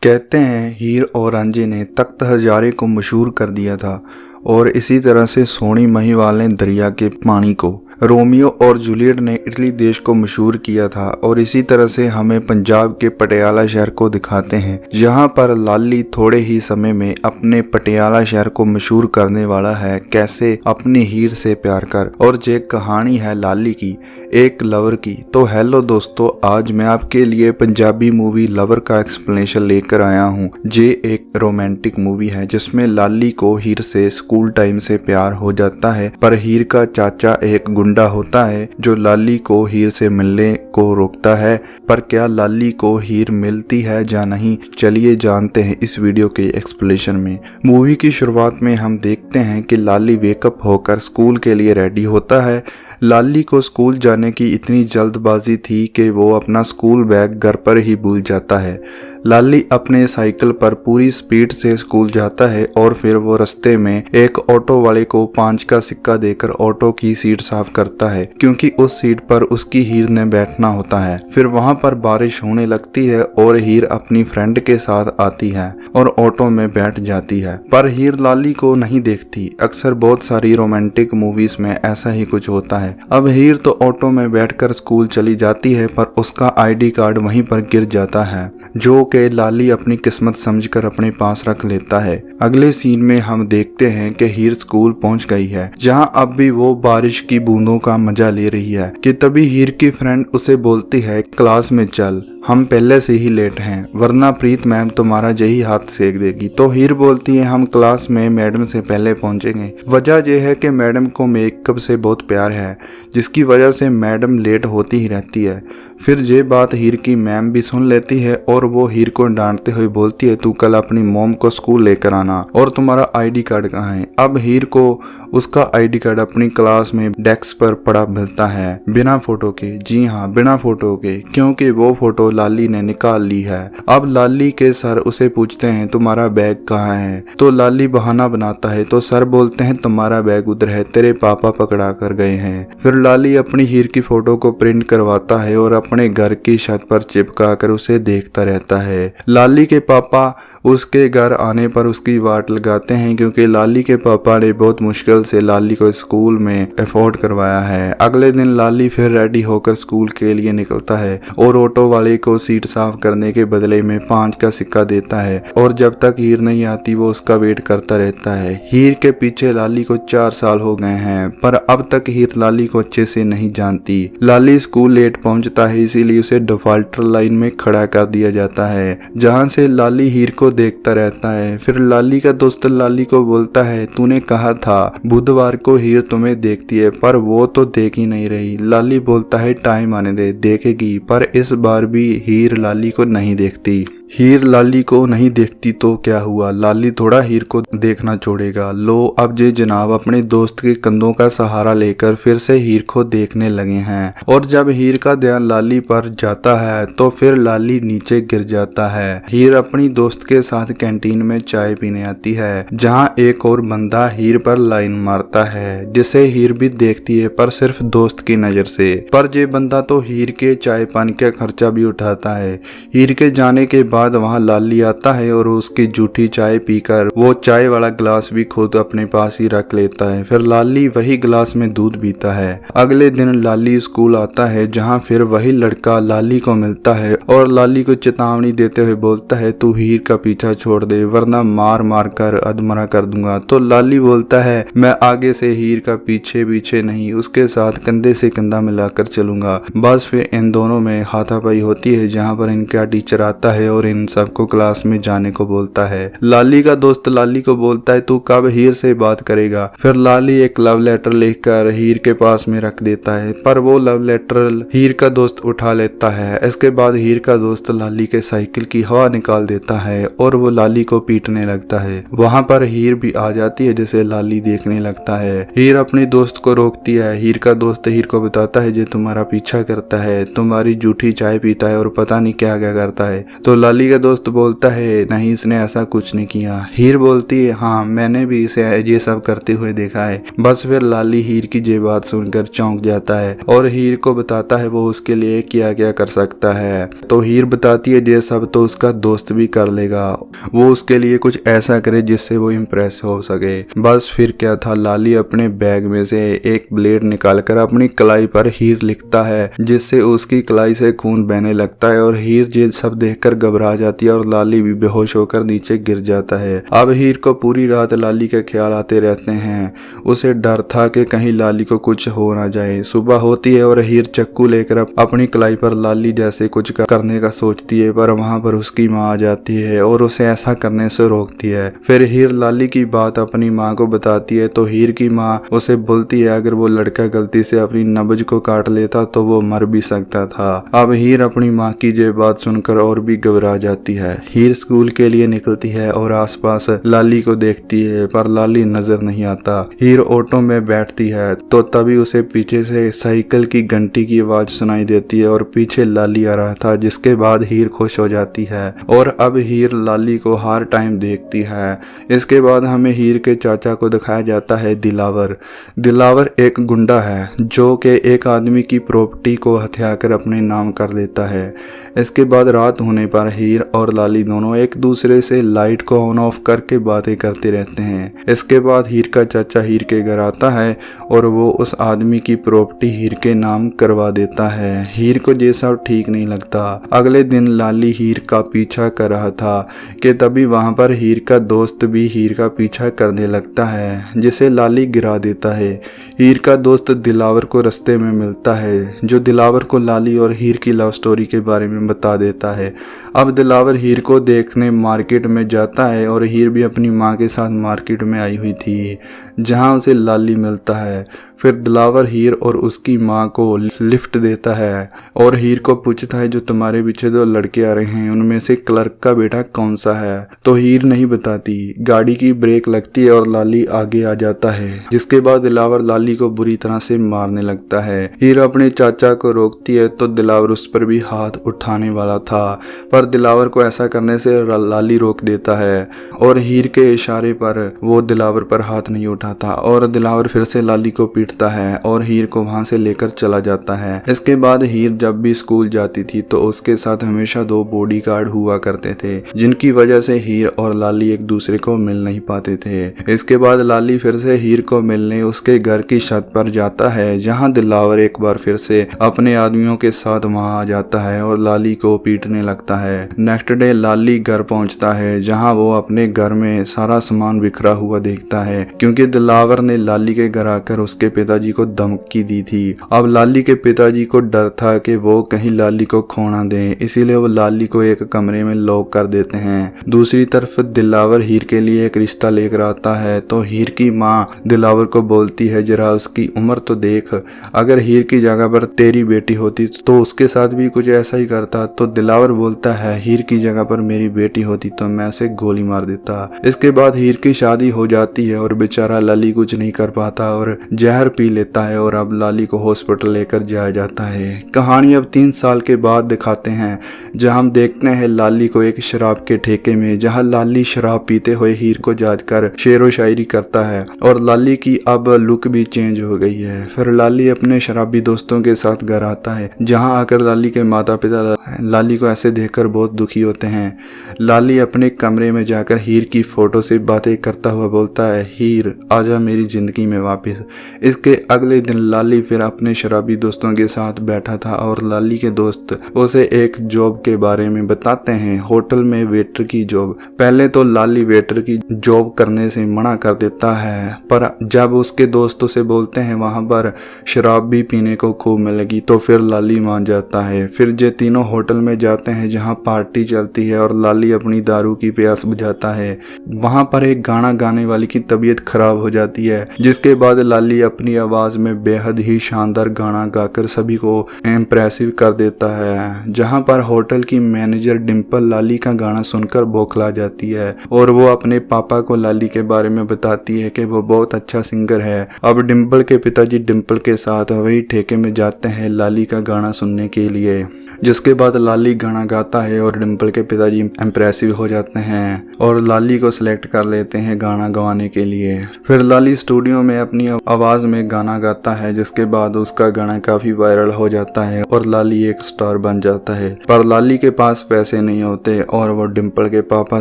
कहते हैं हीर और रांझे ने तख्त हजारे को मशहूर कर दिया था और इसी तरह से सोनी महिवाल ने दरिया के पानी को। रोमियो और जूलियट ने इटली देश को मशहूर किया था और इसी तरह से हमें पंजाब के पटियाला शहर को दिखाते हैं, जहां पर लाली थोड़े ही समय में अपने पटियाला शहर को मशहूर करने वाला है, कैसे अपनी हीर से प्यार कर। और ये कहानी है लाली की, एक लवर की। तो हेलो दोस्तों, आज मैं आपके लिए पंजाबी मूवी लवर का एक्सप्लेनेशन लेकर आया हूँ। ये एक रोमांटिक मूवी है जिसमें लाली को हीर से स्कूल टाइम से प्यार हो जाता है, पर हीर का चाचा एक गुंडा होता है जो लाली को हीर से मिलने को रोकता है। पर क्या लाली को हीर मिलती है या नहीं, चलिए जानते हैं इस वीडियो के एक्सप्लेनेशन में। मूवी की शुरुआत में हम देखते हैं कि लाली वेकअप होकर स्कूल के लिए रेडी होता है। लाली को स्कूल जाने की इतनी जल्दबाजी थी कि वो अपना स्कूल बैग घर पर ही भूल जाता है। लाली अपने साइकिल पर पूरी स्पीड से स्कूल जाता है और फिर वो रास्ते में एक ऑटो वाले को 5 का सिक्का देकर ऑटो की सीट साफ करता है, क्योंकि उस सीट पर उसकी हीर ने बैठना होता है। फिर वहां पर बारिश होने लगती है और हीर अपनी फ्रेंड के साथ आती है और ऑटो में बैठ जाती है, पर हीर लाली को नहीं देखती। अक्सर बहुत सारी रोमांटिक मूवीज में ऐसा ही कुछ होता है। अब हीर तो ऑटो में बैठकर स्कूल चली जाती है, पर उसका आईडी कार्ड वहीं पर गिर जाता है, जो कि लाली अपनी किस्मत समझकर अपने पास रख लेता है। अगले सीन में हम देखते हैं कि हीर स्कूल पहुंच गई है, जहां अब भी वो बारिश की बूंदों का मजा ले रही है कि तभी हीर की फ्रेंड उसे बोलती है, क्लास में चल, हम पहले से ही लेट हैं, वरना प्रीत मैम तुम्हारा यही हाथ सेक देगी। तो हीर बोलती है, हम क्लास में मैडम से पहले पहुंचेंगे। वजह यह है कि मैडम को मेकअप से बहुत प्यार है, जिसकी वजह से मैडम लेट होती ही रहती है। फिर ये बात हीर की मैम भी सुन लेती है और वो हीर को डांटते हुए बोलती है, तू कल अपनी मॉम को स्कूल लेकर आना, और तुम्हारा आईडी कार्ड कहाँ है। अब हीर को उसका आईडी कार्ड अपनी क्लास में डेस्क पर पड़ा मिलता है, बिना फोटो के। जी हाँ, बिना फोटो के, क्योंकि वो फोटो लाली ने निकाल ली है। अब लाली के सर उसे पूछते हैं, तुम्हारा बैग कहाँ है। तो लाली बहाना बनाता है, तो सर बोलते हैं, तुम्हारा बैग उधर है, तेरे पापा पकड़ा कर गए हैं। फिर लाली अपनी हीर की फोटो को प्रिंट करवाता है और अपने घर की छत पर चिपका कर उसे देखता रहता है। लाली के पापा उसके घर आने पर उसकी वाट लगाते हैं, क्योंकि लाली के पापा ने बहुत मुश्किल से लाली को स्कूल में अफोर्ड करवाया है। अगले दिन लाली फिर रेडी होकर स्कूल के लिए निकलता है और ऑटो वाले को सीट साफ करने के बदले में 5 का सिक्का देता है, और जब तक हीर नहीं आती वो उसका वेट करता रहता है। हीर के पीछे लाली को 4 साल हो गए हैं, पर अब तक हीर लाली को अच्छे से नहीं जानती। लाली स्कूल लेट पहुंचता है, इसीलिए उसे डिफॉल्टर लाइन में खड़ा कर दिया जाता है, जहां से लाली हीर को देखता रहता है। फिर लाली का दोस्त लाली को बोलता है, तूने कहा था बुधवार को हीर तुम्हें देखती है, पर वो तो देख ही नहीं रही। लाली बोलता है, टाइम आने दे, देखेगी। पर इस बार भी हीर लाली को नहीं देखती। हीर लाली को नहीं देखती तो क्या हुआ, लाली थोड़ा हीर को देखना छोड़ेगा। लो अब जे जनाब अपने दोस्त के कंधों का सहारा लेकर फिर से हीर को देखने लगे हैं, और जब हीर का ध्यान लाली पर जाता है तो फिर लाली नीचे गिर जाता है। हीर अपनी दोस्त के साथ कैंटीन में चाय पीने आती है, जहां एक और बंदा हीर पर लाइन मारता है, जिसे हीर भी देखती है, पर सिर्फ दोस्त की नजर से। पर ये बंदा तो हीर के चाय पानी का खर्चा भी उठाता है। हीर के जाने के बाद वहां लाली आता है और उसकी जूठी चाय पीकर वो चाय वाला गिलास भी खुद अपने पास ही रख लेता है। फिर लाली वही गिलास में दूध पीता है। अगले दिन लाली स्कूल आता है, जहां फिर वही लड़का लाली को मिलता है और लाली को चेतावनी देते हुए बोलता है, तू हीर का पीछा छोड़ दे, वरना मार मार कर अधमरा कर दूंगा। तो लाली बोलता है, मैं आगे से हीर का पीछे पीछे नहीं, उसके साथ कंधे से कंधा मिलाकर चलूंगा। बस फिर इन दोनों में हाथापाई होती है, जहां पर इनका टीचर आता है और इन सबको क्लास में जाने को बोलता है। लाली का दोस्त लाली को बोलता है, तू कब हीर से बात करेगा। फिर लाली एक लव लेटर लिखकर हीर के पास में रख देता है, पर वो लव लेटर हीर का दोस्त उठा लेता है। इसके बाद हीर का दोस्त लाली के साइकिल की हवा निकाल देता है और वो लाली को पीटने लगता है। वहाँ पर हीर भी आ जाती है जिसे लाली देखने लगता है। हीर अपने दोस्त को रोकती है। हीर का दोस्त हीर को बताता है जो तुम्हारा पीछा करता है, तुम्हारी जूठी चाय पीता है और पता नहीं क्या क्या करता है। तो लाली का दोस्त बोलता है नहीं, इसने ऐसा कुछ नहीं किया। हीर बोलती है हाँ, मैंने भी इसे ये सब करते हुए देखा है। बस फिर लाली हीर की ये बात सुनकर चौंक जाता है और हीर को बताता है वो उसके लिए क्या क्या कर सकता है। तो हीर बताती है ये सब तो उसका दोस्त भी कर लेगा, वो उसके लिए कुछ ऐसा करे जिससे वो इम्प्रेस हो सके। बस फिर क्या था, लाली अपने बैग में से एक ब्लेड निकालकर अपनी कलाई पर हीर लिखता है, जिससे उसकी कलाई से खून बहने लगता है और हीर ये सब देखकर घबरा जाती है और लाली भी बेहोश होकर नीचे गिर जाता है। अब हीर को पूरी रात लाली के ख्याल आते रहते हैं। उसे डर था कि कहीं लाली को कुछ हो ना जाए। सुबह होती है और हीर चक्कू लेकर अपनी कलाई पर लाली जैसे कुछ करने का सोचती है, पर वहां पर उसकी माँ आ जाती है और उसे ऐसा करने से रोकती है। फिर हीर लाली की बात अपनी माँ को बताती है तो हीर की माँ उसे बोलती है अगर वो लड़का गलती से अपनी नब्ज को काट लेता तो वो मर भी सकता था। अब हीर अपनी माँ की ये बात सुनकर और भी घबरा जाती है। हीर स्कूल के लिए निकलती है और आसपास लाली को देखती है, पर लाली नजर नहीं आता। हीर ऑटो में बैठती है तो तभी उसे पीछे से साइकिल की घंटी की आवाज सुनाई देती है और पीछे लाली आ रहा था, जिसके बाद हीर खुश हो जाती है और अब हीर लाली को हर टाइम देखती है। इसके बाद हमें हीर के चाचा को दिखाया जाता है दिलावर। दिलावर एक गुंडा है जो कि एक आदमी की प्रॉपर्टी को हथिया कर अपने नाम कर लेता है। इसके बाद रात होने पर हीर और लाली दोनों एक दूसरे से लाइट को ऑन ऑफ करके बातें करते रहते हैं। इसके बाद हीर का चाचा हीर के घर आता है और वो उस आदमी की प्रॉपर्टी हीर के नाम करवा देता है। हीर को ये सब ठीक नहीं लगता। अगले दिन लाली हीर का पीछा कर रहा था कि तभी वहां पर हीर का दोस्त भी हीर का पीछा करने लगता है, जिसे लाली गिरा देता है। हीर का दोस्त दिलावर को रास्ते में मिलता है, जो दिलावर को लाली और हीर की लव स्टोरी के बारे में बता देता है। अब दिलावर हीर को देखने मार्केट में जाता है और हीर भी अपनी माँ के साथ मार्केट में आई हुई थी, जहाँ उसे लाली मिलता है। फिर दिलावर हीर और उसकी माँ को लिफ्ट देता है और हीर को पूछता है जो तुम्हारे पीछे दो लड़के आ रहे हैं उनमें से क्लर्क का बेटा कौन सा है। तो हीर नहीं बताती। गाड़ी की ब्रेक लगती है और लाली आगे आ जाता है, जिसके बाद दिलावर लाली को बुरी तरह से मारने लगता है। हीर अपने चाचा को रोकती है तो दिलावर उस पर भी हाथ उठाने वाला था, पर दिलावर को ऐसा करने से लाली रोक देता है और हीर के इशारे पर वो दिलावर पर हाथ नहीं उठाता और दिलावर फिर से लाली को पीटता है और हीर को वहां से लेकर चला जाता है। इसके बाद हीर जब भी स्कूल जाती थी तो उसके साथ हमेशा 2 बॉडीगार्ड हुआ करते थे, जिनकी वजह से हीर और लाली एक दूसरे को मिल नहीं पाते थे। इसके बाद लाली फिर से हीर को मिलने उसके घर की छत पर जाता है, जहां दिलावर एक बार फिर से अपने आदमियों के साथ वहां आ जाता है और लाली को पीटने लगता है। नेक्स्ट डे लाली घर पहुंचता है, जहां वो अपने घर में सारा सामान बिखरा हुआ देखता है, क्योंकि दिलावर ने लाली के घर आकर उसके पिताजी को धमकी दी थी। अब लाली के पिताजी को डर था कि वो कहीं लाली को खो ना दें, इसीलिए वो लाली को एक कमरे में लॉक कर देते हैं। दूसरी तरफ दिलावर हीर के लिए एक रिश्ता लेकर आता है तो हीर की माँ दिलावर को बोलती है जरा उसकी उम्र तो देख, अगर हीर की जगह पर तेरी बेटी होती तो उसके साथ भी कुछ ऐसा ही करता। तो दिलावर बोलता है हीर की जगह पर मेरी बेटी होती तो मैं उसे गोली मार देता। इसके बाद हीर की शादी हो जाती है और बेचारा लाली कुछ नहीं कर पाता और जहर पी लेता है और अब लाली को हॉस्पिटल लेकर जाया जाता है। कहानी अब 3 साल के बाद दिखाते हैं, जहां हम देखते हैं लाली को एक शराब के ठेके में, जहां लाली शराब पीते हुए हीर को जांच कर शेरो शायरी करता है और लाली की अब लुक भी चेंज हो गई है। फिर लाली अपने शराबी दोस्तों के साथ घर आता है, जहां आकर लाली के माता पिता लाली को ऐसे देखकर बहुत दुखी होते हैं। लाली अपने कमरे में जाकर हीर की फोटो से बातें करता हुआ बोलता है हीर आजा मेरी जिंदगी में वापस। इसके अगले दिन लाली फिर अपने शराबी दोस्तों के साथ बैठा था और लाली के दोस्त उसे एक जॉब के बारे में बताते हैं, होटल में वेटर की जॉब। पहले तो लाली वेटर की जॉब करने से मना कर देता है, पर जब उसके दोस्त उसे बोलते हैं वहां पर शराब भी पीने को खूब मिलेगी तो फिर लाली मान जाता है। फिर ये तीनों होटल में जाते हैं जहां पार्टी चलती है और लाली अपनी दारू की प्यास बुझाता है। वहां पर एक गाना गाने वाली की तबीयत खराब हो जाती है, जिसके बाद लाली अपनी आवाज में बेहद ही शानदार गाना गाकर सभी को इम्प्रेसिव कर देता है। जहां पर होटल की मैनेजर डिम्पल लाली का गाना सुनकर बौखला जाती है और वो अपने पापा को लाली के बारे में बताती है कि वो बहुत अच्छा सिंगर है। अब डिम्पल के पिताजी डिम्पल के साथ वही ठेके में जाते हैं लाली का गाना सुनने के लिए, जिसके बाद लाली गाना गाता है और डिम्पल के पिताजी इम्प्रेसिव हो जाते हैं और लाली को सिलेक्ट कर लेते हैं गाना गवाने के लिए। फिर लाली स्टूडियो में अपनी आवाज में गाना गाता है, जिसके बाद उसका गाना काफी वायरल हो जाता है और लाली एक स्टार बन जाता है। पर लाली के पास पैसे नहीं होते और वो डिम्पल के पापा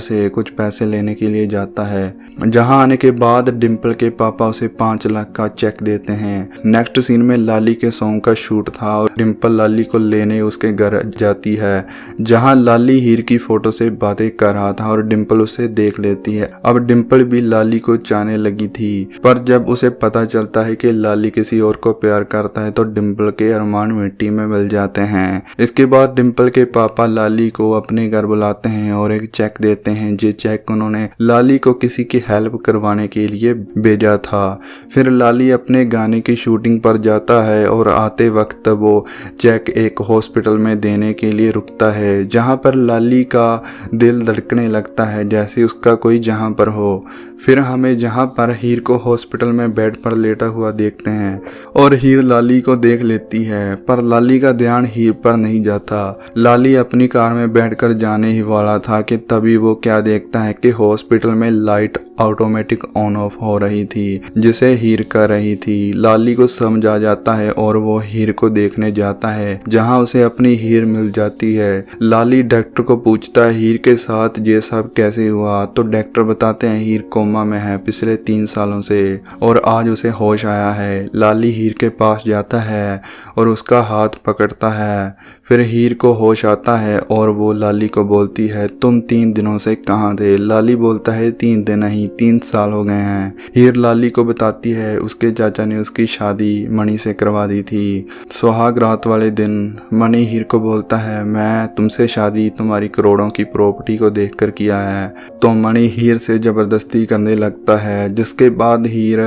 से कुछ पैसे लेने के लिए जाता है। जहां आने के बाद डिम्पल के पापा उसे 5 लाख का चेक देते हैं। नेक्स्ट सीन में लाली के सॉन्ग का शूट था और डिम्पल लाली को लेने उसके घर जाती है, जहां लाली हीर की फोटो से बातें कर रहा था और डिम्पल उसे देख लेती है। अब डिम्पल भी लाली को चाहने लगी थी, पर जब उसे पता चलता है कि लाली किसी और को प्यार करता है तो डिम्पल के अरमान मिट्टी में मिल जाते हैं। इसके बाद डिम्पल के पापा लाली को अपने घर बुलाते हैं और एक चेक देते हैं। ये चेक उन्होंने लाली को किसी की हेल्प करवाने के लिए भेजा था। फिर लाली अपने गाने की शूटिंग पर जाता है और आते वक्त वो चेक एक हॉस्पिटल में देने के लिए रुकता है, जहां पर लाली का दिल धड़कने लगता है जैसे उसका कोई जहां पर हो। फिर हमें जहां पर हीर को हॉस्पिटल में बेड पर लेटा हुआ देखते हैं और हीर लाली को देख लेती है, पर लाली का ध्यान हीर पर नहीं जाता। लाली अपनी कार में बैठकर जाने ही वाला था कि तभी वो क्या देखता है कि हॉस्पिटल में लाइट ऑटोमेटिक ऑन ऑफ हो रही थी, जिसे हीर कर रही थी। लाली को समझ आ जाता है और वो हीर को देखने जाता है, जहां उसे अपनी हीर मिल जाती है। लाली डॉक्टर को पूछता है हीर के साथ ये सब कैसे हुआ, तो डॉक्टर बताते हैं हीर कोमा में है पिछले 3 सालों से और आज उसे होश आया है। लाली हीर के पास जाता है और उसका हाथ पकड़ता है। फिर हीर को होश आता है और वो लाली को बोलती है तुम 3 दिनों से कहाँ थे। लाली बोलता है 3 दिन नहीं 3 साल हो गए हैं। हीर लाली को बताती है उसके चाचा ने उसकी शादी मणि से करवा दी थी। सुहाग रात वाले दिन मणि हीर को बोलता है मैं तुमसे शादी तुम्हारी करोड़ों की प्रॉपर्टी को देखकर किया है। तो मणि हीर से जबरदस्ती करने लगता है, जिसके बाद हीर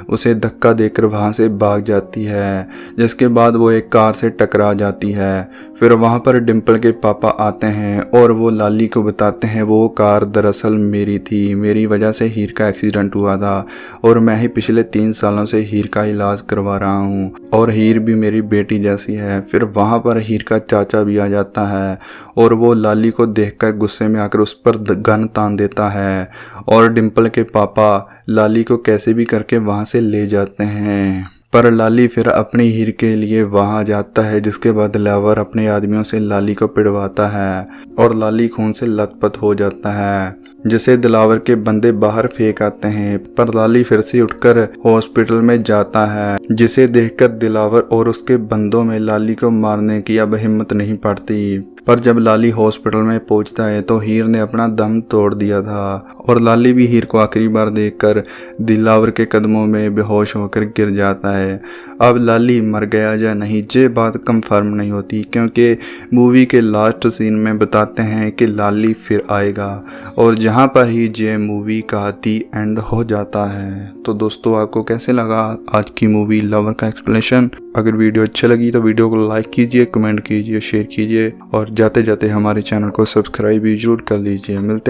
उसे धक्का देकर वहां से भाग जाती है, जिसके बाद वो एक कार से टकरा जाती है। फिर वहां पर डिम्पल के पापा आते हैं और वो लाली को बताते हैं वो कार दरअसल मेरी थी, मेरी वजह से हीर का एक्सीडेंट हुआ था और मैं ही पिछले 3 सालों से हीर का इलाज करवा रहा हूँ और हीर भी मेरी बेटी जैसी है। फिर वहां पर हीर का चाचा भी आ जाता है और वो लाली को देखकर गुस्से में आकर उस पर गन तान देता है और डिम्पल के पापा लाली को कैसे भी करके वहां से ले जाते हैं। पर लाली फिर अपनी हीर के लिए वहां जाता है, जिसके बाद दिलावर अपने आदमियों से लाली को पिटवाता है और लाली खून से लथपथ हो जाता है, जिसे दिलावर के बंदे बाहर फेंक आते हैं। पर लाली फिर से उठकर हॉस्पिटल में जाता है, जिसे देखकर दिलावर और उसके बंदों में लाली को मारने की अब हिम्मत नहीं पड़ती। पर जब लाली हॉस्पिटल में पहुंचता है तो हीर ने अपना दम तोड़ दिया था और लाली भी हीर को आखिरी बार देखकर दिलावर के कदमों में बेहोश होकर गिर जाता है। अब लाली मर गया या नहीं ये बात कंफर्म नहीं होती, क्योंकि मूवी के लास्ट सीन में बताते हैं कि लाली फिर आएगा और जहां पर ही ये मूवी का दी एंड हो जाता है। तो दोस्तों आपको कैसे लगा आज की मूवी लवर का एक्सप्लेनेशन? अगर वीडियो अच्छी लगी तो वीडियो को लाइक कीजिए, कमेंट कीजिए, शेयर कीजिए और जाते जाते हमारे चैनल को सब्सक्राइब भी जरूर कर लीजिए। मिलते हैं